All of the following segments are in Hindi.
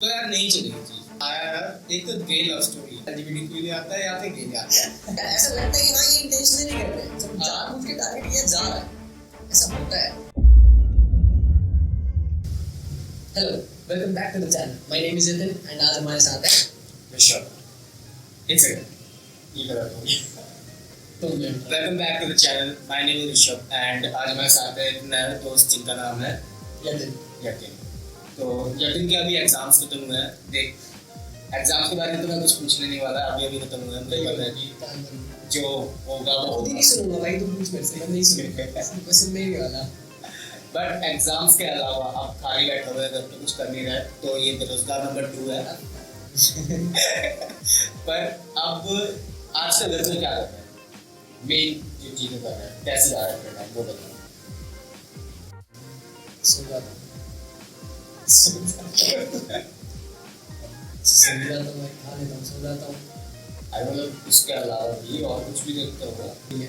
तो यार नहीं चलेगी चीज। आया यार एक गे लव स्टोरी एलजीबीटीक्यू ले आता है या फिर गे ले आता है। ऐसा लगता है कि हाँ ये इंटेंशनली कर रहे हैं, सब जानबूझ के टारगेट किया जा रहा है, ऐसा होता है। Hello, welcome back to the channel. My name is Nitin and आज हमारे साथ है ऋषभ। एक सेकंड, ये गलत हो गया। तो welcome back to the channel, my name is Rishabh and आज हमारे साथ है एक नया दोस्त जिनका नाम है यतिन। तो यतिन के अभी एग्जाम्स खत्म हुए हैं। देख, एग्जाम्स के बारे में तो मैं कुछ पूछने नहीं वाला, अभी खत्म हुए हैं। मुझे पता है कि जो होगा वो खुद ही नहीं सुनूंगा भाई, तुम पूछ मेरे से, मैं नहीं सुनूंगा, पसंद नहीं वाला। बट एग्जाम्स के अलावा आप खाली बैठे हुए घर पे कुछ कर नहीं रहे तो ये बेरोजगार नंबर 2 है। पर अब आज से घर में क्या कर रहे हैं, मेन जो चीजें कर रहे हैं, कैसे जा रहे हैं वो बताओ। सो जाता हूँ, मैं खा लेता हूँ, सो जाता हूँ। अरे मतलब उसके अलावा भी और कुछ भी देखते होगा। ठीक है,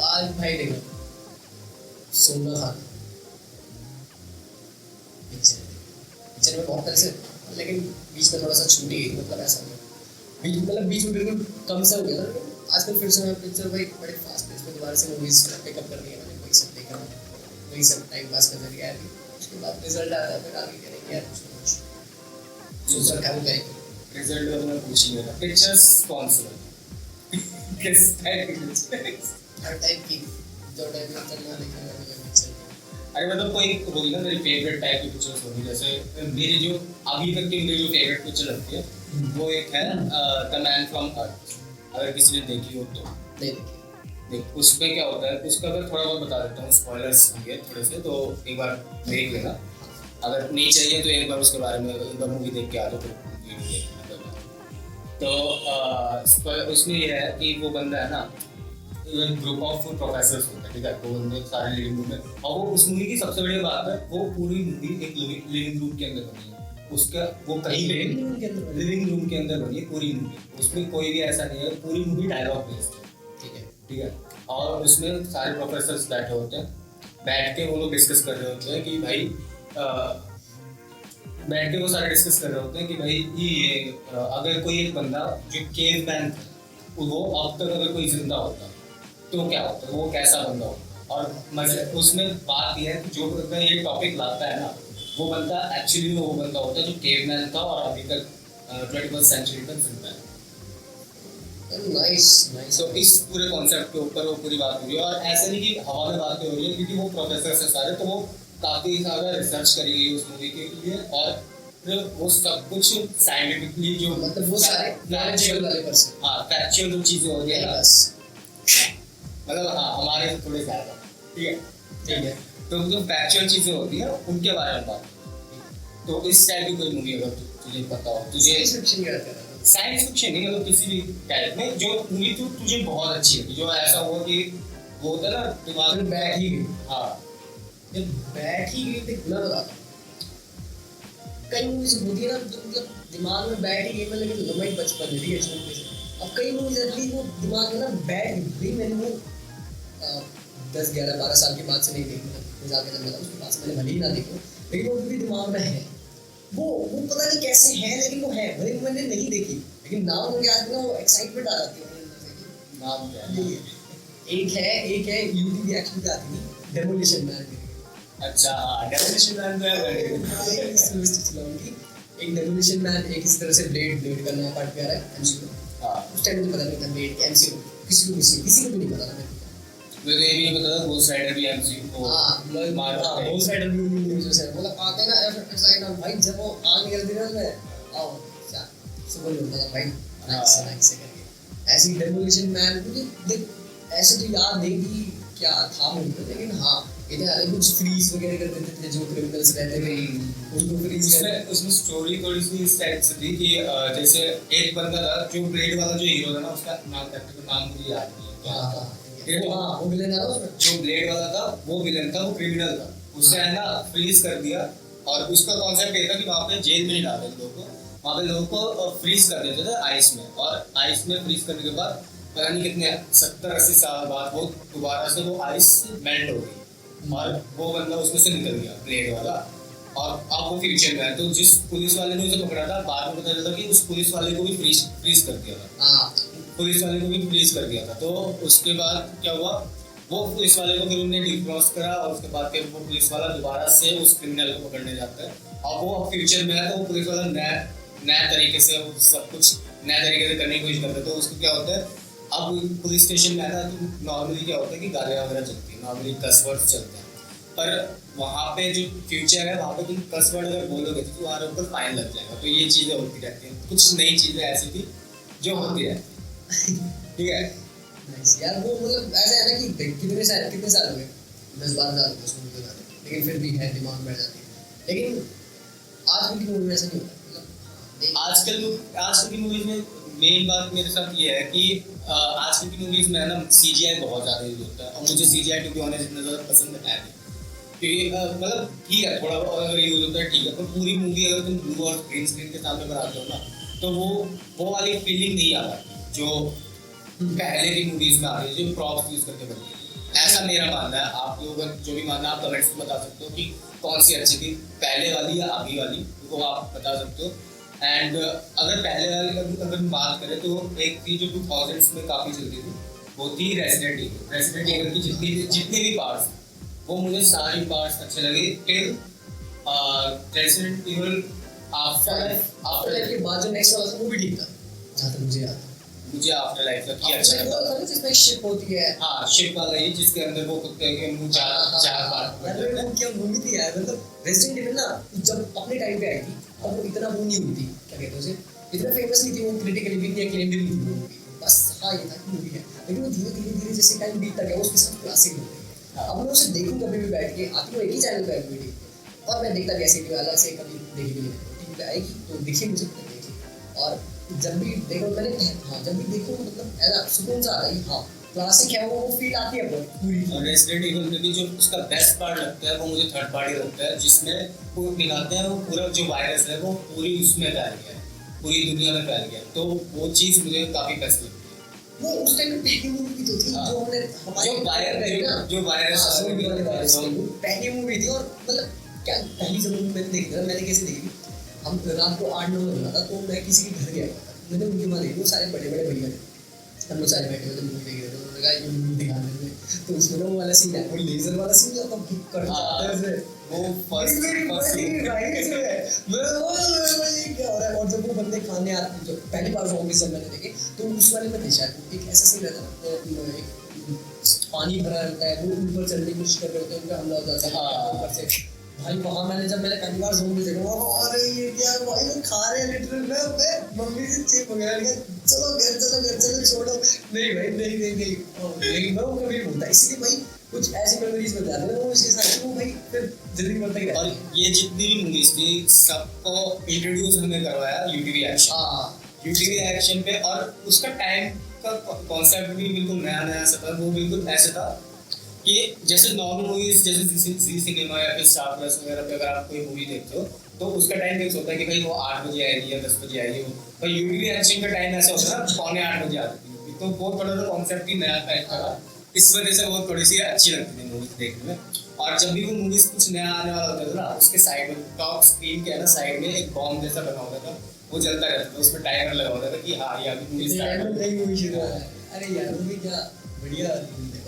आज भाई देखो, सोना खाना, पिक्चर में बहुत तरह से, लेकिन बीच में थोड़ा सा छूट ही गई, मतलब ऐसा नहीं, बीच में बिल्कुल कम सा हो गया था। आजकल फिर से मैं पिक्चर भाई बड़े फास्ट पेस पे दोबारा से मूवीज पिकअप कर रही है मैंने, वही सब देखा, वही सब टाइम पास कर रही है। उसके बाद रिजल्ट आता है, फिर आगे करेंगे यार कुछ ना कुछ, जो सर काम करेंगे। रिजल्ट में मैं पूछ ही रहा, पिक्चर्स कौन सी है, किस टाइप की पिक्चर्स? हर टाइप की, जो टाइप का चलना देखने वाली पिक्चर। अरे मतलब कोई होगी ना मेरी फेवरेट टाइप की पिक्चर्स होगी, जैसे मेरी जो अभी तक की मेरी जो फेवरेट पिक्चर लगती है वो एक है द मैन फ्रॉम अर्थ। अगर किसी ने देखी हो तो देख, उसमें क्या होता है, उसका अगर थोड़ा बहुत बता देता हूँ, स्पॉयलर्स होंगे थोड़े से, तो एक बार देख लेना। अगर नहीं चाहिए तो एक बार उसके बारे में एक बार मूवी देख के आ जाओ, तो उसमें ये है कि वो बंदा है ना, ग्रुप ऑफ प्रोफेसर्स होते हैं, ठीक है, तो बंदे सारे लिविंग रूम में, और वो उस मूवी की सबसे बड़ी बात है, वो पूरी मूवी एक लिविंग रूम के अंदर बनी है। उसका वो कहीं लिविंग रूम के अंदर बनी है पूरी मूवी, उसमें कोई भी ऐसा नहीं है, पूरी मूवी डायलॉग बेस्ड है, ठीक है। और उसमें सारे प्रोफेसर्स बैठे होते हैं, बैठ के वो लोग डिस्कस कर रहे होते हैं कि भाई बैठ के वो सारे डिस्कस कर रहे होते हैं कि भाई ये अगर कोई एक बंदा जो केव मैन था, वो अब तक अगर कोई जिंदा होता तो क्या होता, वो कैसा बंदा होता। और मतलब उसमें बात यह है कि जो बंदा ये टॉपिक लाता है ना, वो बंदा एक्चुअली वो बंदा होता है जो केवमैन था और अभी तक 21st सेंचुरी तक जिंदा है। नाइस। तो इस पूरे कॉन्सेप्ट के ऊपर वो पूरी बात हो रही है, और ऐसे नहीं कि हवा में बातें हो रही है, क्योंकि वो प्रोफेसर से सारे, तो वो काफ़ी सारा रिसर्च करी गई उस मूवी के लिए, और फिर वो सब कुछ साइंटिफिकली जो मतलब वो सारे नॉलेजेबल वाले पर्सन, हाँ, फैक्चुअल जो चीज़ें होती है ना, बस मतलब हाँ हमारे से थोड़े ज़्यादा, ठीक है। तो जो फैक्चुअल चीज़ें होती है उनके बारे में बात, तो इस टाइप की कोई मूवी अगर तुझे पता हो, तुझे साइंस फिक्शन क्या कहता है, साइंस फिक्शन नहीं, मतलब किसी भी टाइप में जो मूवी तो तुझे बहुत अच्छी लगी, जो ऐसा हुआ कि वो होता है ना दिमाग में बैठ ही गई। हाँ, जब बैठ ही गई तो गुना बताता, कई मूवीज होती है ना तो मतलब दिमाग में बैठ ही गई, मतलब कि लंबाई बचपन में अच्छी मूवी से। अब कई मूवीज ऐसी वो दिमाग में ना बैठ गई, मैंने वो 10-11-12 साल के बाद से नहीं देखी, मजाक के जब उसके बाद से मैंने भले ही ना देखी, लेकिन वो भी दिमाग में है, वो पता नहीं कैसे है, लेकिन वो है, भले मैंने नहीं देखी, लेकिन नाम मुझे आज ना वो एक्साइटमेंट आ जाती है नाम क्या है? एक है यूट्यूब रिएक्शन पे आती थी, डेमोलिशन मैन। अच्छा हाँ, डेमोलिशन मैन तो है। एक डेमोलिशन मैन एक इस तरह से ब्लेड का नया पार्ट पे आ रहा है एमसीयू। हाँ, उस टाइम मुझे पता नहीं था ब्लेड के एमसीयू किसी को भी नहीं पता था। मुझे ये भी नहीं पता था गोस्ट राइडर भी एमसीयू को गोस्ट राइडर भी न्यूज़ से मतलब आते ना एक्साइट हो भाई, जब वो आ निकलती ना उसमें आओ क्या सुपर होता था भाई, नाइस से करके ऐसी डेमोलिशन मैन मुझे देख, ऐसे तो याद नहीं कि क्या था मुझे, लेकिन हाँ इधर कुछ फ्रीज वगैरह कर देते थे जो क्रिमिनल्स रहते थे, उनको फ्रीज कर। उसमें स्टोरी थोड़ी सी इस टाइप से थी कि जैसे एक बंदा था जो ब्लेड वाला जो हीरो था ना, उसका नाम कैरेक्टर का नाम मुझे याद नहीं है। वो विलेन था उसमें, जो ब्लेड वाला था वो विलेन था, वो क्रिमिनल था, उससे है ना फ्रीज कर दिया। और उसका कॉन्सेप्ट ये था कि वहाँ पे जेल में नहीं डालते लोगों को, वहाँ पे लोगों को फ्रीज कर देते थे आइस में, और आइस में फ्रीज करने के बाद पता नहीं कितने 70-80 साल बाद वो दोबारा से वो आइस मेल्ट हो गई, और वो बंदा उसमें से निकल गया ब्लेड वाला। और अब वो फ्यूचर में है, तो जिस पुलिस वाले ने उसे पकड़ा था बाद में पता चला कि उस पुलिस वाले को भी फ्रीज कर दिया था। हाँ पुलिस वाले को भी फ्रीज कर दिया था। तो उसके बाद क्या हुआ, वो पुलिस वाले को फिर उन्हें डिक्रॉस करा और उसके बाद फिर वो पुलिस वाला दोबारा से उस क्रिमिनल को पकड़ने जाता है। और वो फ्यूचर में है तो वो पुलिस वाला नया तरीके से वो सब कुछ नया तरीके से करने की कोशिश करता है। तो उसको क्या होता है, अब पुलिस स्टेशन में है ना, तो नॉर्मली क्या होता है कि गालियाँ वगैरह चलती है, नॉर्मली कस वर्ड चलते हैं। पर वहाँ पे जो फ्यूचर है वहाँ पे तुम कस वर्ड अगर बोलोगे तो तुम्हारे ऊपर फाइन लग जाएगा। तो ये चीज़ें होती रहती हैं, कुछ नई चीज़ें ऐसी थी जो होती रहती है। ठीक है नाइस यार। वो मतलब ऐसा है ना कि देख कितने साल हो गए, 10-12 साल हो गए उसको मुझे जाते, लेकिन फिर भी है दिमाग में बैठ जाती है। लेकिन आजकल की मूवी में ऐसा नहीं होता, मतलब आजकल की मूवीज में मेन बात मेरे साथ ये है कि आजकल की मूवीज में है ना CGI बहुत ज़्यादा यूज होता है। और मुझे CGI टू बी ऑनेस्ट इतना ज़्यादा पसंद है नहीं, क्योंकि मतलब ठीक है थोड़ा और अगर यूज होता है ठीक है, पर पूरी मूवी अगर तुम ब्लू और ग्रीन स्क्रीन के सामने बनाते हो ना तो वो वाली फीलिंग नहीं आ पाती जो पहले की मूवीज में आ रही है, जो प्रॉप्स यूज करके बनती है। ऐसा मेरा मानना है। आप लोग जो भी मानना है आप कमेंट्स में बता सकते हो कि कौन सी अच्छी थी, पहले वाली या अभी वाली, वो आप बता सकते हो। एंड अगर पहले वाली अगर बात करें तो एक थी जो 2000s में काफ़ी चलती थी, वो थी रेसिडेंट एविल की जितने भी पार्ट्स वो मुझे सारी पार्ट्स अच्छे लगे टिल रेसिडेंट एविल आफ्टर के बाद जो नेक्स्ट वाला था वो भी ठीक था जहाँ तक मुझे याद है। मुझे आफ्टर लाइफ का की अच्छा लगा। वो जिसमें शिप होती है, हाँ शिप वाला ये जिसके अंदर वो कुत्ते के मुंह चार बार अरे वो क्या मूवी थी यार। मतलब रेसिडेंट एविल ना जब अपने टाइम पे आई थी अब वो इतना वो नहीं हुई थी, क्या कहते हैं उसे, इतना फेमस नहीं थी वो, क्रिटिकली भी नहीं एक्लेम्ड भी नहीं थी। बस हाँ ये था कि मूवी है, लेकिन वो धीरे जैसे टाइम बीतता गया उसके साथ क्लासिक हो गई। अब मैं उसे देखूँ कभी भी बैठ के, आती वो एक ही चैनल पे आई वीडियो, और मैं देखता भी ऐसे अलग से कभी देखी भी नहीं, टीवी पे आएगी तो देखिए मुझे देखिए। और जब भी देखो मैंने, हाँ जब भी देखो मतलब ऐसा सुकून सा आता है, हाँ क्लासिक है वो फील आती है पूरी। और रेसिडेंट एविल में भी जो उसका बेस्ट पार्ट लगता है वो मुझे थर्ड पार्ट ही लगता है, जिसमें वो दिखाते हैं वो पूरा जो वायरस है वो पूरी उसमें फैल गया है, पूरी दुनिया में फैल गया। तो वो चीज़ मुझे काफ़ी बेस्ट लगती है। वो उस टाइम में पहली मूवी भी तो थी जो हमने जो वायरस पहली मूवी थी। और मतलब क्या पहली जब मैंने देखी था, मैंने कैसे देखी, हम रात को 8-9 बजे बना था तो मैं किसी के घर गया था, मैंने उनकी माँ देखी, वो सारे बड़े भैया थे, हम लोग सारे बैठे हुए थे मूवी देख रहे थे, उन्होंने कहा ये मूवी दिखाने में, तो उसमें वो वाला सीन है, वो लेजर वाला सीन जो हम कर जाते हैं उसमें, वो फर्स्ट राइट है, मैं ये क्या हो रहा है। और जब वो बंदे खाने आते, जो पहली बार जॉम्बी जब मैंने देखे तो उस वाले में थे शायद एक ऐसा सीन रहता है, एक पानी भरा रहता है, वो ऊपर चढ़ने की कोशिश कर रहे होते हैं, उनका हमला हो जाता है ऊपर से। भाई वहाँ जब मैंने पहली बार ज़ोंबी देखा, अरे ये क्या भाई लोग खा रहे हैं लिटरल में, मैं मम्मी से चीख वगैरह, चलो घर छोड़ो, नहीं भाई नहीं मैं वो कभी बोलता, इसलिए भाई कुछ ऐसी मेमोरीज बन जाती है वो उसके साथ, वो भाई फिर जिंदगी भर तक रहती है। और ये जितनी भी मूवीज थी सबको इंट्रोड्यूस हमें करवाया यूटीवी एक्शन पे, और उसका टाइम का कॉन्सेप्ट भी बिल्कुल नया सा था। वो बिल्कुल ऐसे था कि जैसे नॉर्मल मूवीज जैसे जी सिनेमा या फिर स्टार प्लस वगैरह पे अगर आप कोई मूवी देखते हो तो उसका टाइम फिक्स होता है कि भाई वो 8 बजे आएगी या 10 बजे आएगी, पर यूटीवी एक्शन का टाइम ऐसा होता है 7:45 बजे आती है। तो वो थोड़ा सा कॉन्सेप्ट ही नया टाइप का था, इस वजह से वो थोड़ी सी अच्छी लगती थी मूवीज देखने में। और जब भी वो मूवीज कुछ नया आने वाला होता था ना, उसके साइड में टॉप स्क्रीन के है ना साइड में एक बॉम्ब जैसा बना होता था, वो जलता रहता था, उसमें टाइमर लगा होता था कि हाँ ये अभी मूवी स्टार्ट हो गई। अरे यार मूवी क्या बढ़िया,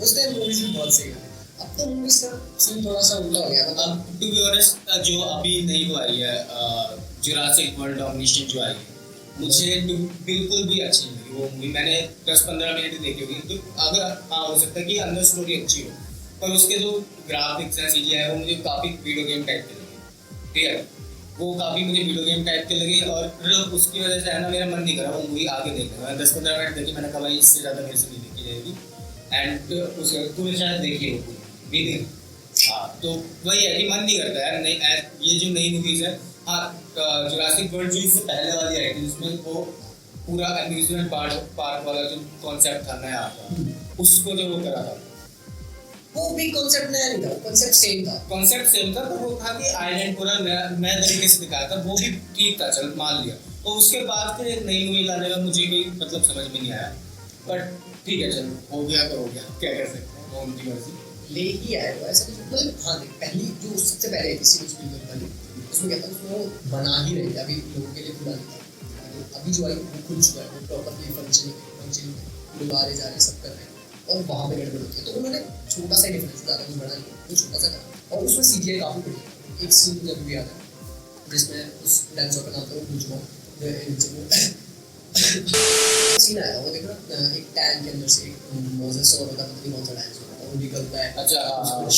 उस टाइम मूवीज भी बहुत सही है। अब तो मूवीज का सीन थोड़ा सा उल्टा हो गया, मतलब टू बी ऑनेस्ट जो अभी नई वो आई है जुरासिक वर्ल्ड डोमिनेशन जो आई है, मुझे बिल्कुल भी अच्छी नहीं लगी वो मूवी। मैंने 10-15 मिनट देखी होगी, तो अगर हाँ हो सकता है कि अंदर स्टोरी अच्छी हो, पर उसके जो ग्राफिक्स हैं CGI है वो मुझे काफ़ी वीडियो गेम टाइप के लगे। ठीक है, वो काफ़ी मुझे वीडियो गेम टाइप के लगे, और उसकी वजह से है ना मेरा मन नहीं करा वो मूवी आगे देखने का। 10-15 मिनट देखी, मैंने कहा भाई इससे ज़्यादा मेरे से नहीं देखी जाएगी। एंड उसके तुमने शायद देखी हो भी नहीं, हाँ तो वही है कि मन नहीं करता यार। नहीं ये जो नई मूवीज है, हाँ जुरासिक वर्ल्ड जो इससे पहले वाली आई थी उसमें वो पूरा अम्यूजमेंट पार्क वाला जो कॉन्सेप्ट था नया था, उसको जो वो करा था वो भी कॉन्सेप्ट नया नहीं था, कॉन्सेप्ट सेम था, तो वो था कि आइलैंड पूरा नया तरीके से दिखाया था, वो भी ठीक था, चल मान लिया। तो उसके बाद फिर एक नई मूवी लाने का मुझे कोई मतलब समझ में नहीं आया, बट ठीक है चलो हो गया तो हो गया, क्या कर सकते हैं, वो उनकी मर्जी। ले ही आया वो ऐसा कुछ, मतलब हाँ देख पहली जो सबसे पहले आई थी स्टीवन स्पीलबर्ग वाली उसमें क्या था, उसमें वो बना ही रहे थे, अभी लोगों के लिए खुला नहीं था, अभी जो आई वो खुल चुका है, वो प्रॉपरली फंक्शनिंग लोग आ रहे जा रहे सब कर रहे हैं, और वहाँ पे गड़बड़ होती है। तो उन्होंने छोटा सा डिफरेंस, ज़्यादा कुछ बड़ा नहीं, वो छोटा सा करा, और उसमें CGI काफ़ी बढ़िया। एक सीन मुझे अभी भी याद है जिसमें उस डांसर का नाम था, वो पूछ रहा सीन आया, वो देखो ना, एक टैंक के अंदर से एक मोजेस और होता है, पता नहीं कौन सा डांस होता है, वो निकलता है, अच्छा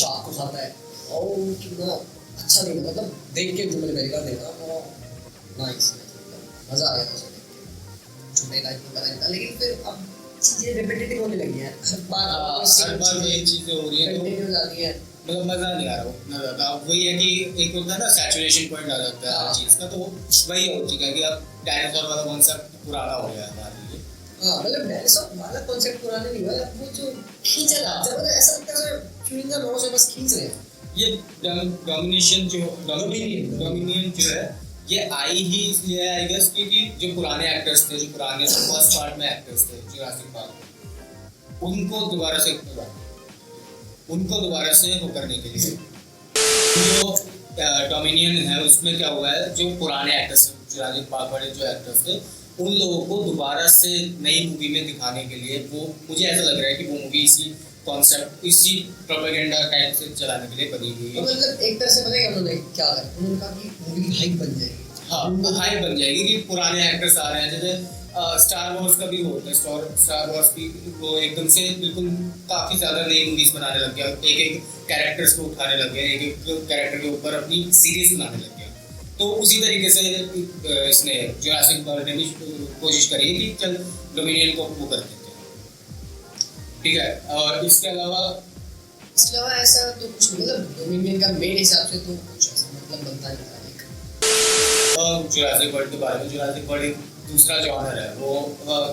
शार्क को खाता है, और कितना अच्छा नहीं, मतलब देख के जो मैंने पहली बार देखा वो नाइस, मज़ा आ गया उसे देख के। छोटे टाइप को पता नहीं था, लेकिन फिर अब चीज़ें रिपीटेटिव होने लगी हैं, हर बार वही चीजें हो रही है, तो कंटिन्यू हो जाती हैं, मतलब मजा नहीं आ रहा उतना ज्यादा। अब वही है कि एक होता है ना सैचुरेशन पॉइंट आ जाता है हर चीज का, तो वही हो चुका है कि अब डायनासोर वाला कॉन्सेप्ट पुराना हो गया है हमारे लिए। हाँ मतलब डायनासोर वाला कॉन्सेप्ट पुराना नहीं हुआ, अब वो जो खींचा था, जब ऐसा लगता है च्युइंग गम नोज से बस खींच रहे हैं। ये डोमिनेशन जो डोमिनियन जो है, ये आई ही इसलिए है आई गेस क्योंकि जो पुराने एक्टर्स थे, जो पुराने फर्स्ट पार्ट में एक्टर्स थे जुरासिक पार्क, उनको दोबारा से वो करने के लिए जो डोमिनियन है उसमें क्या हुआ है, जो पुराने एक्टर्स जुरासिक पार्क वाले जो एक्टर्स थे, उन लोगों को दोबारा से नई मूवी में दिखाने के लिए, वो मुझे ऐसा लग रहा है कि वो मूवी इसी कॉन्सेप्ट, इसी प्रोपेगेंडा टाइप से चलाने के लिए बनी हुई है। मतलब एक तरह से पता है उन्होंने क्या करा, उन्होंने कहा कि मूवी की हाइप बन जाएगी। हाँ, हाइप बन जाएगी कि पुराने एक्टर्स आ रहे हैं, जैसे स्टार वॉर्स का भी होता है, स्टार वॉर्स भी वो एकदम से बिल्कुल काफ़ी ज़्यादा नई मूवीज बनाने लग गया, एक कैरेक्टर्स को उठाने लग गया, एक कैरेक्टर के ऊपर अपनी सीरीज बनाने लग गया। तो उसी तरीके से इसने जुरासिक पार्क ने भी कोशिश करी है कि चल डोमिनियन को वो कर देते हैं, ठीक है। और इसके अलावा ऐसा तो कुछ नहीं, मतलब डोमिनियन का मेरे हिसाब से तो कुछ ऐसा मतलब बनता नहीं था। जुरासिक वर्ल्ड के बारे में, जुरासिक वर्ल्ड एक दूसरा जॉनर है, वो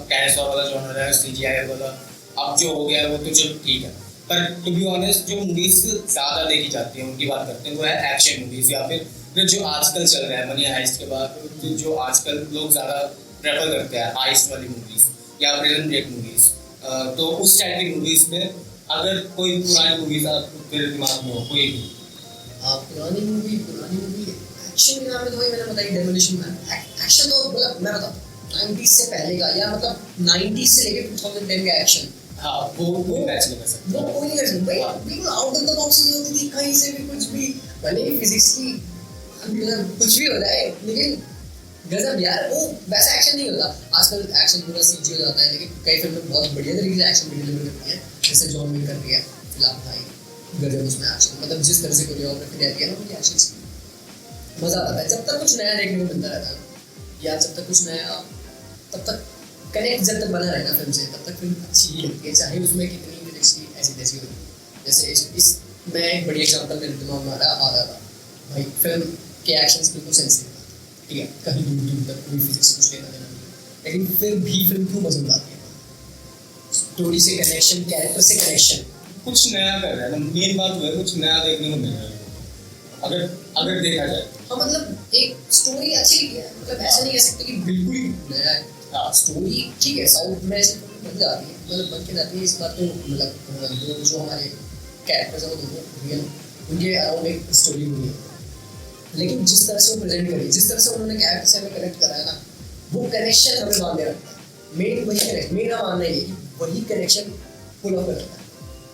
डायनासोर वाला जॉनर है, CGI वाला अब जो हो गया है वो तो चलो ठीक है, पर टू बी ऑनेस्ट जो मूवीज ज़्यादा देखी जाती हैं उनकी बात करते हैं, वो है एक्शन मूवीज, या फिर जो आजकल चल रहा है मनी हाइस्ट के बाद, जो आजकल लोग ज़्यादा प्रेफर करते हैं हाइस्ट वाली मूवीज या प्रिजन ब्रेक मूवीज। तो उस टाइप की मूवीज में अगर कोई पुरानी मूवीज आपके दिमाग में हो, कोई भी पुरानी मूवी एक्शन के नाम में तो वही मैंने बताई, डेमोलिशन मैन। एक्शन तो मतलब मैं बताऊं 90s से पहले का, या मतलब 90s से लेके 2010 का एक्शन, हाँ वो मैच नहीं कर सकता, वो कोई नहीं कर सकता भाई, बिल्कुल आउट ऑफ द बॉक्स चीजें होती थी, कहीं से भी कुछ भी, भले ही फिजिक्स की कुछ भी हो जाए, लेकिन गजब यार, वो वैसा एक्शन नहीं होता। आजकल एक्शन पूरा CG हो जाता है, लेकिन कई फिल्में बहुत बढ़िया तरीके से एक्शन डिलीवर करती हैं, जैसे जॉन विक कर रही है फिलहाल भाई, गजब उसमें एक्शन, मतलब जिस तरह से कोरियोग्राफी रहती है ना उनकी एक्शन से मजा आता है। जब तक कुछ नया देखने को मिलता रहता है, या जब तक कुछ नया, तब तक कनेक्ट जब तक बना रहेगा फिल्म से, तब तक फिल्म अच्छी ही लगती है, चाहे उसमें कितनी फिजिक्स की ऐसी तैसी हो। जैसे इस मैं एक बड़ी एग्जांपल मेरे दिमाग में आ रहा था भाई, फिल्म के एक्शंस बिल्कुल सेंसिटिव, ठीक है, कहीं दूर तक कोई फिजिक्स से कुछ लेना देना नहीं, लेकिन फिर भी फिल्म क्यों पसंद आती है, स्टोरी से कनेक्शन, कैरेक्टर से कनेक्शन, कुछ नया कर रहा है। मेन बात वो है कुछ नया देखने को मिल रहा है अगर देखा जाए। हाँ मतलब एक स्टोरी अच्छी लिखी है, मतलब ऐसा नहीं कह सकते कि बिल्कुल ही नया है। हाँ स्टोरी ठीक है, साउथ में ऐसे बन जाती है, मतलब बन के जाती है, इस बात तो मतलब जो हमारे कैरेक्टर्स हैं वो दोनों रियल, उनके अराउंड एक स्टोरी हुई है, लेकिन जिस तरह से वो प्रेजेंट करी, जिस तरह से उन्होंने कैरेक्टर से हमें कनेक्ट कराया ना, वो कनेक्शन हमें बांधे रखता है। मेन वही कनेक्ट, मेरा मानना है कि वही कनेक्शन पुल अप करता है।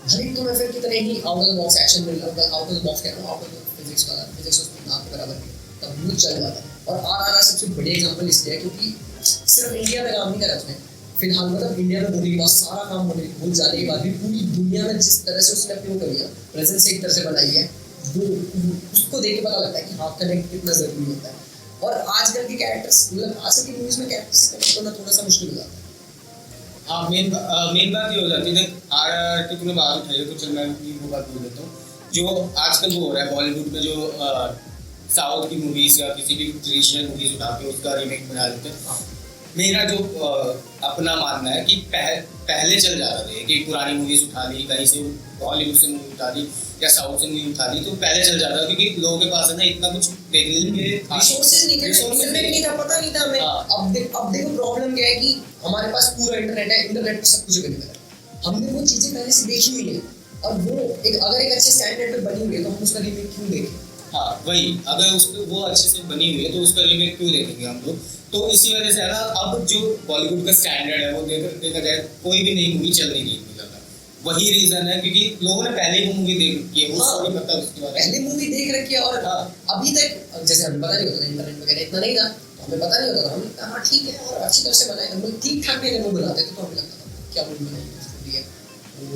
भले तो मैं फिर कितने ही out of the box action मिल रहा है, आउट ऑफ द बॉक्स कह रहा हूँ, आउट ऑफ द फिजिक्स वाला, फिजिक्स उसमें ना के बराबर नहीं, तब वो चल जाता है। और RRR सबसे बड़ी एग्जांपल इसलिए है क्योंकि सिर्फ इंडिया में काम नहीं करा उसने, फिलहाल मतलब इंडिया में होने के बाद सारा काम हो जाने के बाद भी पूरी दुनिया में जिस तरह से उसने अपनी वो करी है, प्रेजेंस एक तरह से बनाई है, वो उसको देख के पता लगता है कि हाँ कनेक्ट कितना जरूरी होता है। और आजकल के कैरेक्टर्स, मतलब आजकल की मूवीज में कैरेक्टर्स से कनेक्ट होना थोड़ा सा मुश्किल हो जाता है। हाँ मेन बात ये हो जाती है, RRR की तुमने बात उठाई है तो चल मैं वो बात बोल देता हूँ। जो आजकल वो हो रहा है बॉलीवुड में, जो साउथ की मूवीज या किसी भी ट्रेडिशनल मूवीज उठा के उसका रीमेक बना देते हैं। मेरा जो अपना मानना है कि पहले चल जाता था कि पुरानी मूवीज उठा ली, कहीं से बॉलीवुड से मूवी उठा ली या साउथ से मूवी उठा ली, तो पहले चल जाता था क्योंकि लोगों के पास है ना इतना कुछ देखने के लिए रिसोर्सेज नहीं थे, इंटरनेट नहीं था, पता नहीं था हमें। अब देखो प्रॉब्लम क्या है कि हमारे पास पूरा इंटरनेट है, इंटरनेट पर सब कुछ अवेलेबल है, हमने वो चीजें पहले से देखी हुई है, और वो एक अगर एक अच्छे स्टैंडर्ड पे बनी हुई है तो हम उसका रीमेक क्यों देखें। हाँ वही, अगर उस वो अच्छे से बनी हुई है तो उसका रीमेक क्यों देखेंगे हम लोग। तो इसी वजह से है ना, अब जो बॉलीवुड का स्टैंडर्ड है वो देखा जाए कोई भी नई मूवी चल नहीं रही इतनी ज्यादा। वही रीजन है क्योंकि लोगों ने पहले ही वो मूवी देख रखी है, वो हाँ, स्टोरी पता है उसके बारे में। पहले मूवी देख रखी है और हाँ। अभी तक जैसे हमें पता नहीं होता था, इंटरनेट वगैरह इतना नहीं था तो हमें पता नहीं होता था, हम हाँ ठीक है और अच्छी तरह से बनाए, हम लोग ठीक ठाक भी अगर वो बनाते थे तो हमें लगता था क्या मूवी बनाई है स्टोरी है।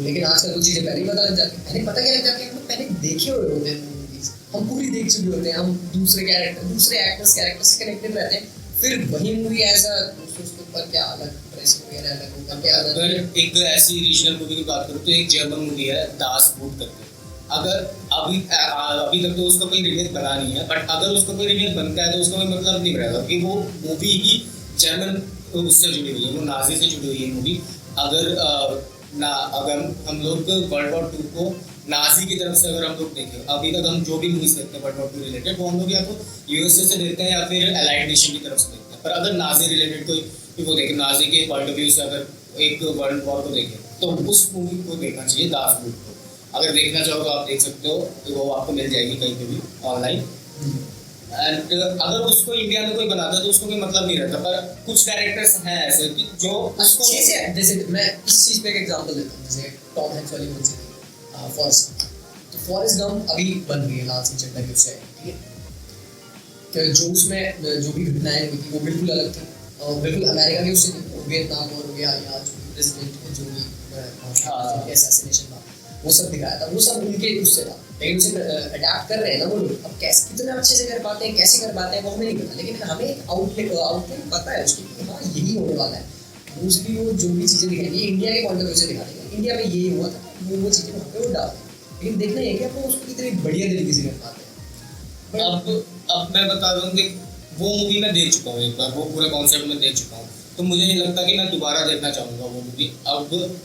लेकिन आजकल वो चीज़ें पहले ही पता लग जाती है, पहले पता क्या लग जाती है, हम लोग पहले देखे हुए होते हैं मूवीज, हम पूरी देख चुके होते हैं, हम दूसरे कैरेक्टर से कनेक्टेड रहते हैं, फिर वही मूवी ऐसा उसके ऊपर क्या अलग ड्रेसिंग वगैरह अलग होगा क्या अलग। अगर एक ऐसी रीजनल मूवी की बात करूँ तो एक जर्मन मूवी है दास बूट करके। अगर अभी तक तो उसका कोई रीमेक बना नहीं है, बट अगर उसका कोई रीमेक बनता है तो उसका कोई मतलब नहीं रहेगा कि वो मूवी ही जर्मन उससे जुड़ी हुई है, वो नाजी से जुड़ी हुई है मूवी। अगर हम लोग वर्ल्ड वॉर 2 को नाजी की तरफ से अगर हम लोग देखें, अभी तक हम जो भी मूवीज देखते हैं वर्ल्ड वॉर 2 रिलेटेड वो हम लोग या तो यूएसए से देखते हैं या फिर अलाइड नेशन की तरफ से देखते हैं। पर अगर नाजी रिलेटेड कोई वो देखें, नाजी के पॉइंट ऑफ व्यू से अगर एक वर्ल्ड वॉर को देखें तो उस मूवी को देखना चाहिए, दास बूट को। अगर देखना चाहो तो आप देख सकते हो, तो वो आपको मिल जाएगी कहीं पे भी ऑनलाइन। एंड अगर उसको इंडिया में कोई बनाता है तो उसको कोई मतलब नहीं रहता, पर कुछ डायरेक्टर्स हैं ऐसे कि जो उसको अच्छे से, जैसे मैं इस चीज़ पे एक एग्जांपल देता हूँ, जैसे टॉम हैंक्स वाली मूवी थी फॉरेस्ट, तो फॉरेस्ट गंप अभी बन रही है लाल सिंह चड्ढा की उससे, ठीक है, कि जो उसमें जो भी घटनाएं हुई थी वो बिल्कुल अलग थी और बिल्कुल अमेरिका की उससे वियतनाम और हो गया या जो भी प्रेसिडेंट जो भी असैसिनेशन था वो सब दिखाया था, वो सब उनके उससे था, लेकिन उसे अडैप्ट कर रहे हैं ना वो लोग। अब कैसे कितने अच्छे से कर पाते हैं, कैसे कर पाते हैं वो हमें नहीं पता, लेकिन हमें एक आउटलाइन पता है उसकी कि हाँ यही होने वाला है। मोस्टली वो जो भी चीज़ें दिखाएंगे इंडिया के पॉइंट ऑफ व्यू से दिखा देंगे, इंडिया में यही हुआ था, वो चीज़ें वहाँ पे वो डाल देंगे, लेकिन देखना है कि वो उसको कितनी बढ़िया तरीके से कर पाते हैं। अब मैं बता रहा हूँ कि वो मूवी मैं देख चुका हूँ एक बार, वो पूरे कॉन्सेप्ट में देख चुका हूँ, तो मुझे नहीं लगता कि मैं दोबारा देखना चाहूँगा वो मूवी। अब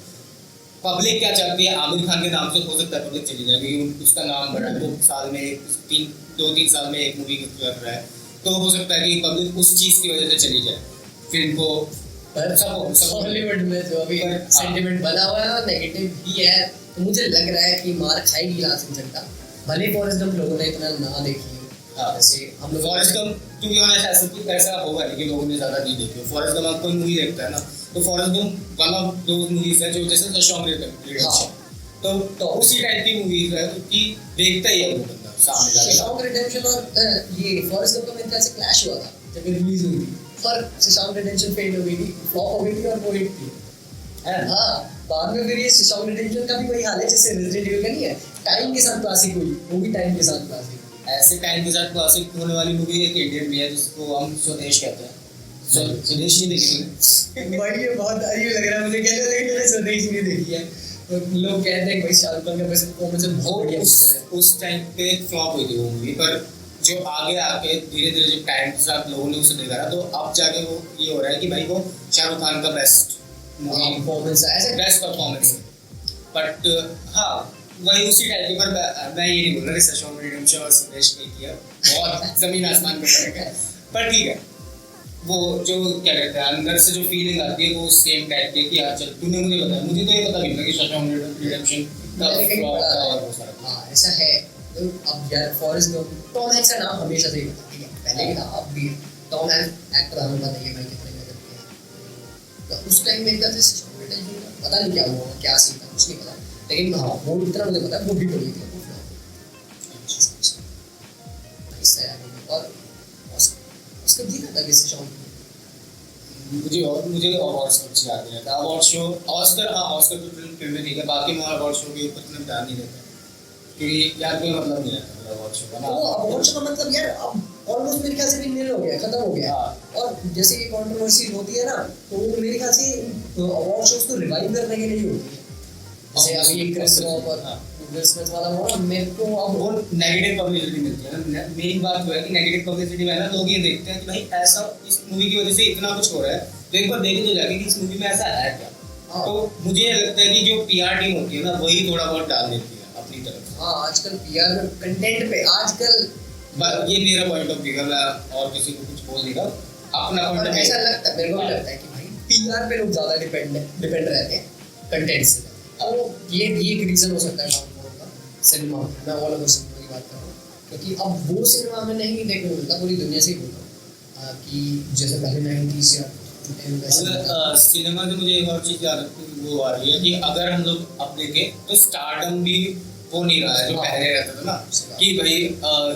पब्लिक क्या चाहती है, आमिर खान के नाम से हो सकता है पब्लिक चली जाए क्योंकि उसका नाम बड़ा है, वो साल में 2-3 साल में एक मूवी कर रहा है, तो हो सकता है कि पब्लिक उस चीज़ की वजह से चली जाए फिल्म को। पर हॉलीवुड में जो अभी सेंटिमेंट बना हुआ है नेगेटिव भी है, तो मुझे लग रहा है कि मार खाएगी लाल सिंह चड्ढा, भले फॉरेस्ट गंप लोगों ने इतना ना देखी हो। जैसे हम लोग Forrest Gump to be honest ऐसा होगा नहीं कि लोगों ने ज़्यादा नहीं देखी हो। फॉरेस्ट गंप कोई मूवी देखता है ना, तो फॉरेस्ट गंप वन ऑफ दो मूवीज है जो जैसे शॉशैंक रिडेम्पशन, तो उसी टाइप की मूवीज है कि देखता ही है वो बंदा सामने जाके। शॉशैंक रिडेम्पशन और ये फॉरेस्ट गंप का मेरे ख्याल से क्लैश हुआ था जब ये रिलीज हुई थी, पर शॉशैंक रिडेम्पशन फेल हो गई थी, फ्लॉप हो गई थी और वो हिट थी। हाँ, बाद में फिर ये शॉशैंक रिडेम्पशन का भी वही हाल है जैसे रेजिडेंट इविल का नहीं है, टाइम के साथ क्लासिक हुई, वो भी टाइम के साथ क्लासिक। ऐसे टाइम के साथ क्लासिक होने वाली मूवी एक इंडियन भी है जिसको हम स्वदेश कहते हैं। स्वदेश नहीं देखी भाई ये बहुत अजीब लग रहा है मुझे, कहते हैं मैंने स्वदेश नहीं देखी है, तो लोग कहते हैं भाई शाहरुख खान का बस परफॉर्मेंस बहुत बढ़िया है। उस टाइम पे फ्लॉप हुई थी वो मूवी, पर जो आगे आके धीरे धीरे जब टाइम के साथ लोगों ने उसे देखा ना, तो अब जाके वो ये हो रहा है कि भाई वो शाहरुख खान का बेस्ट मूवी परफॉर्मेंस है, ऐसे बेस्ट परफॉर्मेंस है। बट हाँ वही उसी टाइप की, पर मैं ये नहीं बोल रहा कि शॉशैंक रिडेम्पशन और स्वदेश नहीं किया, बहुत जमीन आसमान का फर्क है, पर ठीक है। वो जो क्या कहते हैं अंदर से जो फीलिंग आती है वो सेम टाइप की कि यार चल तूने मुझे बताया, मुझे तो ये पता नहीं था कि शॉशैंक रिडेम्पशन का फ्लॉप था और वो सारा। हाँ ऐसा है। तो अब यार फॉरेस्ट गंप, टॉम हैंक्स का नाम हमेशा से ही था, ठीक है, पहले भी था अब भी टॉम हैंक्स एक्टर हमें पता है भाई कितने गजब के हैं। तो उस टाइम मेरे ख्याल से शॉशैंक रिडेम्पशन पता नहीं क्या हुआ, क्या सीन था कुछ नहीं पता, लेकिन हाँ वो इतना मुझे पता है वो हिट हो गई थी, वो फ्लॉप ऐसा है। और उसका जीता था किसी शॉट मुझे अवार्ड्स अच्छे आते रहता है, अवार्ड शो ऑस्कर, हाँ ऑस्कर तो फिल्म में ठीक है, बाकी मैं अवार्ड शो के ऊपर इतना ध्यान नहीं देता क्योंकि यार कोई मतलब नहीं रहता अवार्ड शो का ना। वो अवार्ड शो का मतलब यार अब ऑलमोस्ट मेरे ख्याल से भी नील हो गया, खत्म हो गया। और जैसे ये कंट्रोवर्सी होती है ना, तो मेरे ख्याल से अवार्ड शोज को रिवाइव करने के लिए होती है, जैसे अभी एक क्रिस रॉक और विल स्मिथ वाला हुआ, मेरे को अब वो नेगेटिव पब्लिसिटी मिलती है ना। मेन बात वो है कि नेगेटिव पब्लिसिटी में ना लोग ये देखते हैं कि भाई ऐसा इस मूवी की वजह से इतना कुछ हो रहा है, तो एक बार देखे तो जाके कि इस मूवी में ऐसा है क्या। तो मुझे ये लगता है कि जो पीआर टीम होती है ना वही थोड़ा बहुत डाल देती है अपनी तरफ। हाँ आजकल पीआर कंटेंट पे आजकल ये मेरा पॉइंट ऑफ व्यू है, मैं और किसी को कुछ बोल देगा अपना पॉइंट। ऐसा लगता है मेरे को भी लगता है कि भाई पीआर पे लोग ज्यादा डिपेंड रहते हैं कंटेंट से। अब ये एक रीजन हो सकता है डाउनफॉल का सिनेमा, मैं ऑल ओवर सिनेमा की बात कर रहा हूँ, क्योंकि अब वो सिनेमा में नहीं देखने को मिलता, पूरी दुनिया से ही बोल रहा हूँ कि जैसे पहले 90s या 2010 वैसे अगर सिनेमा से मुझे एक और चीज याद वो आ रही है कि अगर हम लोग अब देखें तो स्टारडम भी वो नहीं रहा है जो पहले रहता था ना, कि भाई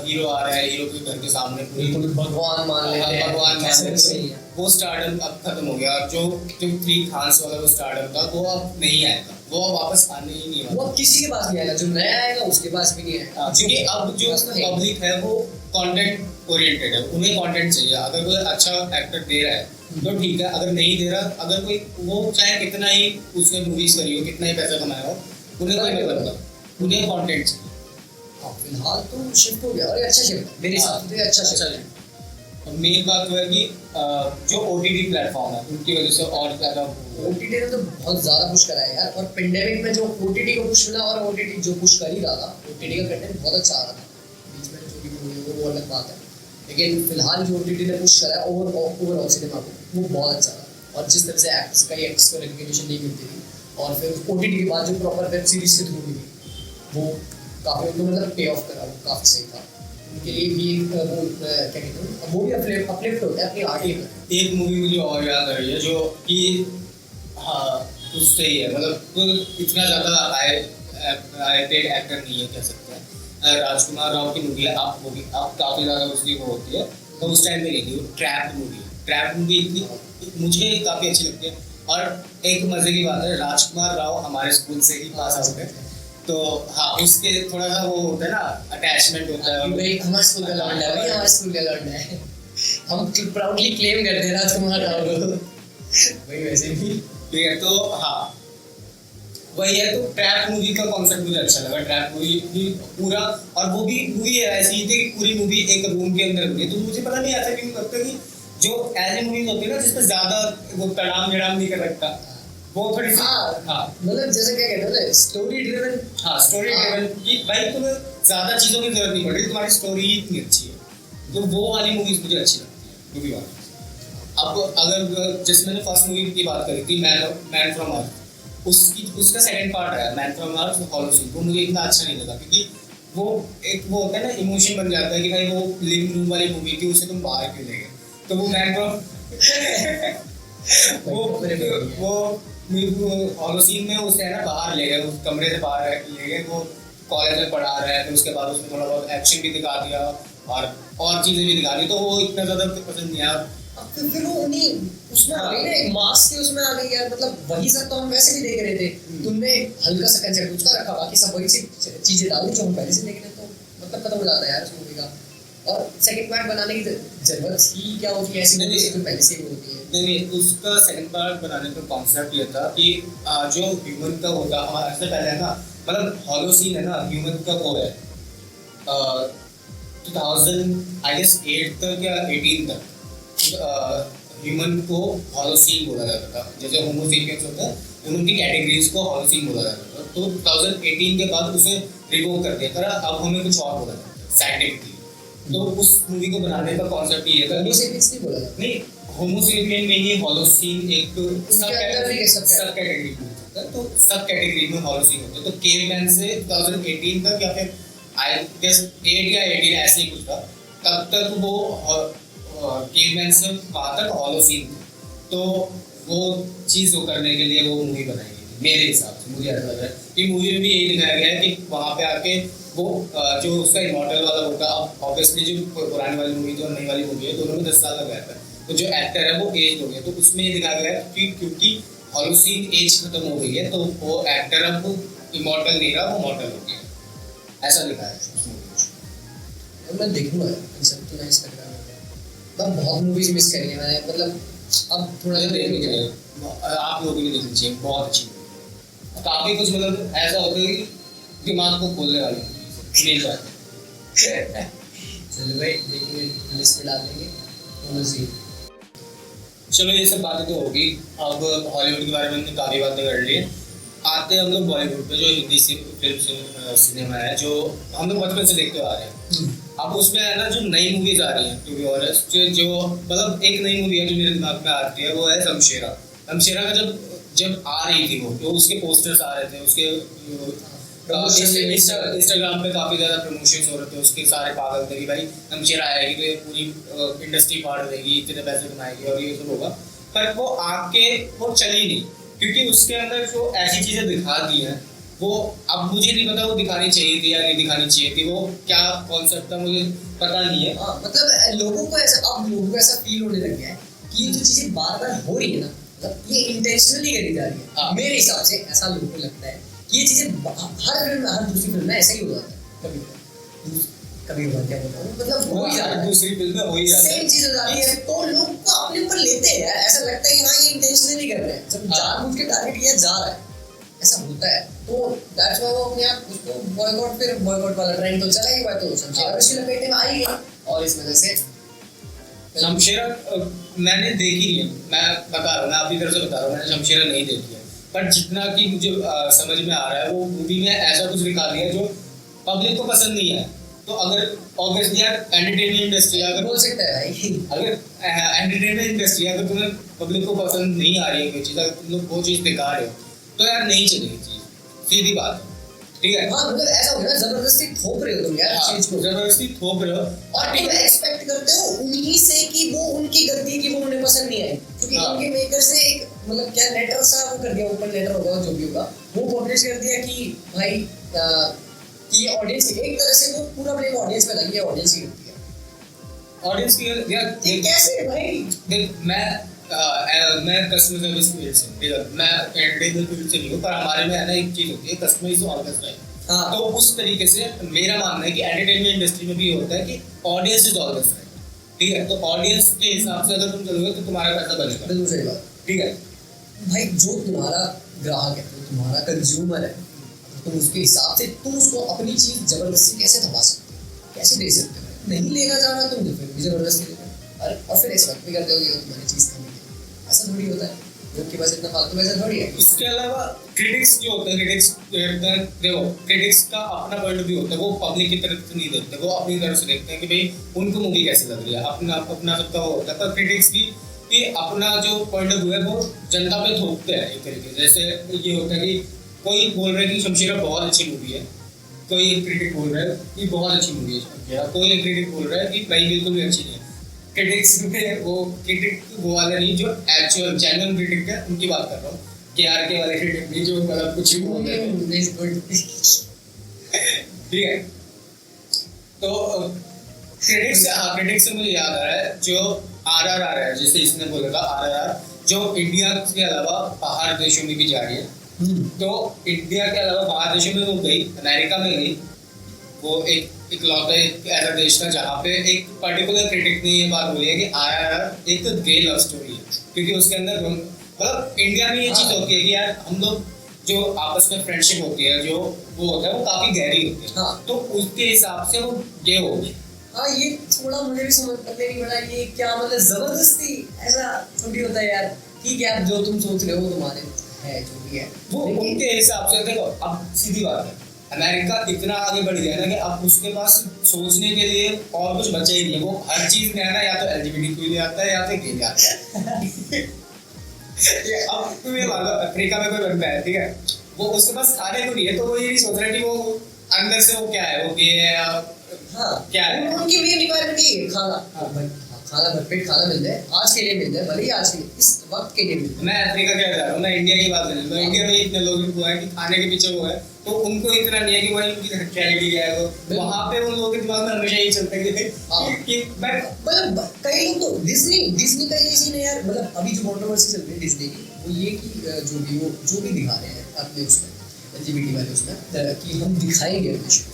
हीरो आ रहा है, हीरो के घर के सामने बिल्कुल भगवान मान लेते हैं, भगवान मान ऐसे लेते नहीं हैं, है। वो स्टारडम अब खत्म हो गया। जो जो थ्री खान्स वाला वो स्टारडम था वो अब नहीं आएगा, वो अब वापस आने ही नहीं वो वाला। अब किसी के पास नहीं आएगा, जो नया आएगा उसके पास भी नहीं आएगा, क्योंकि अब जो पब्लिक है वो कंटेंट ओरिएंटेड है, उन्हें कंटेंट चाहिए। अगर कोई अच्छा एक्टर दे रहा है तो ठीक है, अगर नहीं दे रहा, अगर कोई वो चाहे कितना ही उसने मूवीज करी हो, कितना ही पैसा कमाया हो, उन्हें कोई मतलब नहीं, उन्हें कंटेंट चाहिए। हाँ, फिलहाल तो शिफ्ट हो गया और ये अच्छा शिफ्ट है मेरे हिसाब से, अच्छा शिफ्ट है। मेन बात वो है कि जो OTT प्लेटफॉर्म है उनकी वजह से और ज़्यादा ओटीटी ने तो बहुत ज्यादा पुश करा है यार, और पेंडेमिक में जो ओटीटी को पुश मिला, और ओटीटी जो पुश कर ही रहा था, ओटीटी का कंटेंट बहुत अच्छा आ रहा था, बीच में जो भी मूवी है वो अलग बात है, लेकिन फिलहाल जो ओटीटी ने पुश करा है ओवरऑल सिनेमा को, वो बहुत अच्छा रहा। और जिस तरह से एक्टर्स को रिकग्निशन नहीं मिलती थी, और फिर ओटीटी के बाद जो प्रॉपर वेब सीरीज के थ्रू मिली, वो काफ़ी उनको मतलब पे ऑफ करा, वो काफ़ी सही था उनके लिए भी। एक वो क्या कहते हैं, वो भी अपलिफ्ट होता है अपनी आर्ट ही में। एक मूवी मुझे और याद आ रही है जो कि हाँ उससे ही है, मतलब तो इतना ज़्यादा हाई पेड एक्टर नहीं है कह सकते हैं। राजकुमार राव की मूवी है, आप मूवी आप काफ़ी ज़्यादा उसकी वो होती है, तो उस टाइम में नहीं थी वो ट्रैप मूवी इतनी मुझे काफ़ी अच्छी लगती है। और एक मज़े की बात है, राजकुमार राव हमारे स्कूल से ही पास आउट है, तो हाँ उसके थोड़ा सा वो होता है ना, अटैचमेंट होता है। भाई हमारे स्कूल का लौंडा है, भाई हमारे स्कूल का लौंडा है, हम प्राउडली क्लेम करते हैं राजकुमार राव को भाई, वैसे भी ठीक है। तो हाँ वही है, तो ट्रैप मूवी का कॉन्सेप्ट मुझे अच्छा लगा। ट्रैप मूवी भी पूरा, और वो भी मूवी ऐसी थी कि पूरी मूवी एक रूम के अंदर बनी, तो मुझे पता नहीं ऐसा क्यों लगता कि जो ऐसी मूवीज होती है ना जिसमें ज्यादा वो तड़ाम जड़ाम नहीं कर रखता, वो थोड़ी सी हाँ मतलब जैसे क्या कहते हैं स्टोरी ड्रिवन, हाँ स्टोरी ड्रिवन, कि भाई तुम्हें ज्यादा चीजों की जरूरत नहीं पड़ रही, तुम्हारी स्टोरी ही इतनी अच्छी है, तो वो वाली मूवीज मुझे अच्छी लगती है मूवी वाली। अब अगर जैसे मैंने फर्स्ट मूवी की बात करी थी मैन फ्रॉम अर्थ, उसका सेकंड पार्ट है मैन फ्रॉम अर्थ हॉलोसीन, वो मुझे इतना अच्छा नहीं लगा, क्योंकि वो एक वो होता है ना इमोशन बन जाता है कि भाई वो लिविंग रूम वाली मूवी थी, उसे तुम बाहर क्यों ले गए, तो वो मैन फ्रॉम वो हॉलोसीन में उसे है ना बाहर ले गए, उस कमरे से बाहर ले गए, वो कॉलेज में पढ़ा रहा है, फिर उसके बाद उसमें थोड़ा बहुत एक्शन भी दिखा दिया और चीज़ें भी दिखा दी, तो वो इतना ज़्यादा पसंद नहीं आया। फिर वो उन्हीं उसमें आ गई ना, एक मास्क के उसमें आ गई यार, मतलब वही सब तो हम वैसे भी देख रहे थे, तुमने हल्का सा कंसेप्ट उसका रखा, बाकी सब वही सी चीजें डाल दी जो हम पहले से देख रहे थे, तो मतलब पता हो जाता है यार उस मूवी का। और सेकंड पार्ट बनाने की जरूरत ही क्या होती है, ऐसी मूवी जो पहले से ही होती है। नहीं, उसका सेकंड पार्ट बनाने का कॉन्सेप्ट ये था कि जो ह्यूमन का होगा हमारे से पहले है ना, मतलब हॉलोसीन है ना, ह्यूमन का वो है 2000 आई गेस 8 तक या 18 तक ह्यूमन को हॉलोसीन बोला जाता था, जैसे होमोसेपियंस होता है ह्यूमन की कैटेगरीज को हॉलोसीन बोला जाता था, तो 2018 के बाद उसे रिवोक कर दिया था, अब हमें कुछ और बोला जाता है साइंटिफिकली। तो उस मूवी को बनाने का कॉन्सेप्ट ये था, होमोसेपियंस नहीं बोला जाता, नहीं होमोसेपियन में ये हॉलोसीन एक सब कैटेगरी में होता है, तो सब कैटेगरी में हॉलोसीन होता है, तो केवमैन से 2018 तक या फिर आई गेस 8 या 18 ऐसे ही कुछ था, तब तक वो केवमैन से वहाँ तक हॉलोसीन थे, तो वो चीज़ को करने के लिए वो मूवी बनाई गई थी मेरे हिसाब से। मुझे ऐसा लग रहा है कि मूवी में भी यही दिखाया गया है कि वहाँ पे आके वो जो उसका इमॉर्टल वाला होगा, अब ऑब्वियसली जो पुरानी वाली मूवी थी और नई वाली मूवी है दोनों में 10 साल लग गया था, तो जो एक्टर है वो एज हो गया, तो उसमें ये दिखाया गया है कि क्योंकि हॉलोसीन एज खत्म हो गई है, तो वो एक्टर अब इमॉर्टल नहीं रहा, वो मॉर्टल हो गया, ऐसा दिखाया है उस मूवी में। मैं देखूंगा कंसेप्ट तो नाइस लग रहा है, तब बहुत मूवीज मिस करी है मैंने, मतलब अब थोड़ा आप लोगों को नहीं देखनी चाहिए, बहुत अच्छी मूवी, काफ़ी कुछ मतलब ऐसा होता है कि दिमाग को खोलने वाली मेन बात है। चलो भाई देखेंगे, लिस्ट में डाल देंगे। चलो ये सब बातें तो होगी, अब हॉलीवुड के बारे में हमने काफ़ी बातें कर ली है, आते हैं हम लोग बॉलीवुड पे, जो हिंदी फिल्म सिनेमा है जो हम लोग बचपन से देखते आ रहे हैं। अब उसमें है ना जो नई मूवीज आ रही हैं, टू बी ऑनेस्ट, जो मतलब एक नई मूवी है जो मेरे दिमाग में आती है वो है शमशेरा का जब आ रही थी वो, तो उसके पोस्टर्स आ रहे थे, उसके इंस्टाग्राम पे काफी ज्यादा प्रमोशंस हो रहे थे उसके, सारे पागल थे कि भाई शमशेर आएगी तो ये पूरी इंडस्ट्री फाड़ देगी, इतने पैसे कमाएगी और ये सब होगा। पर वो आके वो चली नहीं, क्योंकि उसके अंदर जो ऐसी चीजें दिखा दी हैं वो अब मुझे नहीं पता वो दिखानी चाहिए थी या नहीं दिखानी चाहिए थी, वो क्या कॉन्सेप्ट था मुझे पता नहीं है। मतलब लोगों को ऐसा फील होने लग गया है कि ये जो चीजें बार बार हो रही है ना, मतलब ये इंटेंशनली करी जा रही है। मेरे हिसाब से ऐसा लोगों को लगता है कि ये चीजें हर फिल्म में, हर दूसरी फिल्म में ऐसा ही हो जाता है। कभी हुआ क्या बोलता हूँ, मतलब हो ही जाता है, दूसरी फिल्म में हो ही जाता है, सेम चीज हो जाती है। तो लोग को अपने ऊपर लेते हैं यार, ऐसा लगता है कि हाँ ये इंटेंशनली कर रहे हैं, जब जानबूझ के टारगेट किया जा रहा है, ऐसा होता है। तो दैट्स व्हाई वो अपने आप उसको बॉयकॉट, फिर बॉयकॉट वाला ट्रेंड तो चला ही हुआ, तो शमशेर उसकी लपेटे में आई है और इस वजह से शमशेर मैंने देखी नहीं है, मैं बता रहा हूँ, मैं अपनी तरफ से बता रहा हूँ, मैंने शमशेर नहीं देखी है, पर जितना कि मुझे समझ में आ रहा है वो मूवी में ऐसा कुछ दिखा दिया जो पब्लिक को पसंद नहीं है। तो अगर ऑब्वियसली यार एंटरटेनमेंट इंडस्ट्री, अगर बोल सकता है भाई, अगर एंटरटेनमेंट इंडस्ट्री अगर तुम्हें पब्लिक को पसंद नहीं आ रही है कोई चीज़, अगर तुम लोग वो चीज़ दिखा रहे हो तो यार नहीं चलेगी चीज़, सीधी बात है, ठीक है। हाँ मतलब ऐसा हो गया, जबरदस्ती थोप रहे हो तुम यार चीज को, जबरदस्ती थोप रहे हो और तुम एक्सपेक्ट करते हो उन्हीं से कि वो उनकी गलती की वो उन्हें पसंद नहीं आई, क्योंकि उनके मेकर से एक मतलब क्या लेटर सा वो कर दिया, ओपन लेटर होगा जो भी होगा वो पब्लिश कर दिया कि भाई कि ऑडियंस एक तरह से वो पूरा ब्लेम ऑडियंस पे लगी है, ऑडियंस की गलती है। ऑडियंस की यार ये कैसे है भाई? देख मैं कस्टमर सर्विस फील्ड से, ठीक है, मैं एंटरटेनमेंट फील्ड से नहीं हूँ, पर हमारे में है ना एक चीज़ होती है, कस्टमर इज ऑलवेज राइट। तो उस तरीके से मेरा मानना है कि एंटरटेनमेंट इंडस्ट्री में भी होता है कि ऑडियंस इज ऑलवेज राइट, ठीक है। तो ऑडियंस के हिसाब से अगर तुम चलोगे तो तुम्हारा पैसा बनेगा, बिल्कुल सही बात, ठीक है भाई। जो तुम्हारा ग्राहक है, जो तुम्हारा कंज्यूमर है, तुम उसके हिसाब से तुम उसको अपनी चीज जबरदस्ती कैसे दबा सकते हो, कैसे दे सकते हो? नहीं लेना चाह रहा तुम तो फिर भी जबरदस्ती देते हो, और फिर एक्सपेक्ट भी करते हो कि वो तुम्हारी चीज खरीदें। ऐसा थोड़ी होता है, लोग के पास इतना फालतू पैसा थोड़ी है। उसके अलावा क्रिटिक्स जो होते हैं, देखो क्रिटिक्स का अपना पॉइंट ऑफ व्यू होता है, वो पब्लिक की तरफ से नहीं देखते, वो अपनी तरफ से देखते हैं कि भाई उनको मूवी कैसे लग रही है, अपना सबका वो होता है। पर क्रिटिक्स भी कि अपना जो पॉइंट ऑफ व्यू है वो जनता पे थोपते हैं एक तरीके से। जैसे ये होता है कि कोई बोल रहा है कि शमशेर बहुत अच्छी मूवी है, कोई क्रिटिक बोल रहा है कि बहुत अच्छी मूवी है शमशेर, कोई क्रिटिक बोल रहा है कि भाई बिल्कुल भी अच्छी नहीं है। क्रिटिक्स में वो क्रिटिक वो वाला नहीं जो एक्चुअल जेन्युइन क्रिटिक है, उनकी बात कर रहा हूँ, KRK वाले क्रिटिक नहीं जो मतलब कुछ भी बोल रहे हैं, ठीक है। तो क्रिटिक्स से मुझे याद आ रहा है जो RRR है, जैसे इसने बोला था RRR, जो इंडिया के अलावा बाहर देशों में भी जा रही है। तो इंडिया के अलावा बाहर देशों में वो गई, अमेरिका में गई, वो एक इकलौता ऐसा देश था जहाँ पे एक पर्टिकुलर क्रिटिक ने ये बात बोली है कि RRR एक गे लव स्टोरी है, क्योंकि उसके अंदर मतलब इंडिया में ये चीज़ होती है कि यार हम लोग जो आपस में फ्रेंडशिप होती है, जो वो होता है वो काफ़ी गहरी होती है। तो उसके हिसाब से वो गे हो गई। हाँ, ये थोड़ा मुझे भी समझ नहीं पड़ा, ये क्या मतलब जबरदस्ती ऐसा थोड़ी होता है यार। ठीक है, आप जो तुम सोच रहे हो तुम्हारे है, जो भी है वो उनके हिसाब से। देखो अब सीधी बात है, अमेरिका इतना आगे बढ़ गया ना कि अब उसके पास सोचने के लिए और कुछ बचा ही नहीं है, वो हर चीज में है ना, या तो LGBTQ ले आता है या तो गे ले आता है। अब तुम ये मान लो अफ्रीका में कोई बंदा है, ठीक है, वो उसके पास खाने को नहीं है, तो वो ये नहीं सोच रहा कि वो अंदर से वो क्या है, वो गे है या क्या है। उनकी मेन रिक्वायरमेंट है खाना, खाना भरपेट खाना मिल जाए, आज के लिए मिल जाए, भले ही आज के लिए इस वक्त के लिए मिल जाए। मैं अफ्रीका क्या जा रहा हूँ, मैं इंडिया की बात कर रहा हूँ। इंडिया में इतने लोग हुआ है कि खाने के पीछे वो है, तो उनको इतना नहीं है कि भाई उनकी सेक्सुअलिटी है, तो वहाँ पे उन लोगों के दिमाग में हमेशा यही चलता है कि मैं मतलब कई लोग तो डिज्नी का ये सीन है यार, मतलब अभी जो कंट्रोवर्सी चल रही है डिज्नी की, वो ये कि जो भी दिखा रहे हैं अपने उसमें LGBT वाले उसमें कि हम दिखाएंगे अपने शो।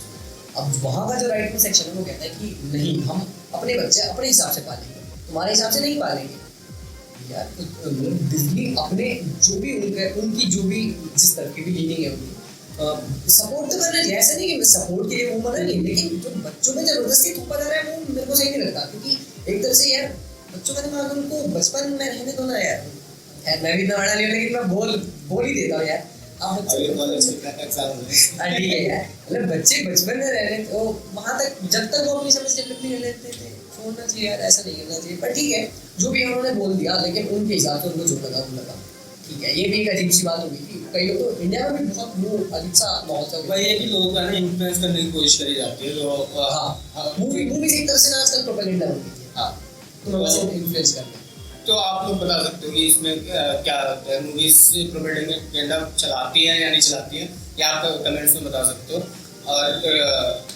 अब वहाँ का जो राइटिंग सेक्शन है वो कहता है कि नहीं, हम अपने बच्चे अपने हिसाब से पालेंगे, तुम्हारे हिसाब से नहीं पालेंगे। यार डिज्नी अपने जो भी उनकी जो भी जिस तरह की भी लीनिंग है उनकी सपोर्ट तो करना चाहिए, ऐसा नहीं कि सपोर्ट के लिए वो मना नहीं, लेकिन जो बच्चों में जबरदस्ती थोपा जा रहा है वो मेरे को सही नहीं लगता, क्योंकि एक तरह से यार बच्चों का दिमाग उनको बचपन में रहने दो ना यार। मैं भी इतना बड़ा नहीं हूँ, लेकिन मैं बोल ही देता हूँ यार। ठीक है यार, मतलब बच्चे बचपन में रह रहे तो वहाँ तक जब तक वो अपनी समझ डेवलप नहीं कर लेते थे छोड़ना चाहिए यार, ऐसा नहीं करना चाहिए। पर ठीक है, जो भी उन्होंने बोल दिया, लेकिन उनके हिसाब से उनको जो लगा वो लगा, ठीक है, ये भी एक अजीब सी बात होगी कि कई लोग तो इंडिया में भी बहुत वो अजीब सा माहौल था वही है कि लोग है ना इन्फ्लुएंस करने की कोशिश करी जाती है तो हाँ मूवीज एक तरह से ना आजकल प्रोपेगेंडा बन गई है हाँ तो वैसे इन्फ्लुएंस करना तो आप लोग बता सकते हो कि इसमें क्या लगता है मूवीज प्रोपेगेंडा चलाती है या नहीं चलाती है या आप कमेंट्स में बता सकते हो और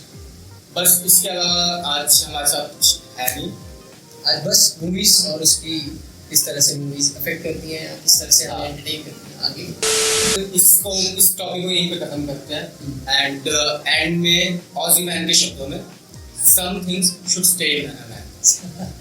बस इसके अलावा आज हमारे साथ कुछ है नहीं आज बस मूवीज और उसकी किस तरह से मूवीज अफेक्ट करती हैं या किस तरह से हमें हाँ। एंटरटेन करती हैं आगे तो इस टॉपिक को यहीं पे खत्म करते हैं एंड एंड में ऑजी मैन के शब्दों में some things should stay in man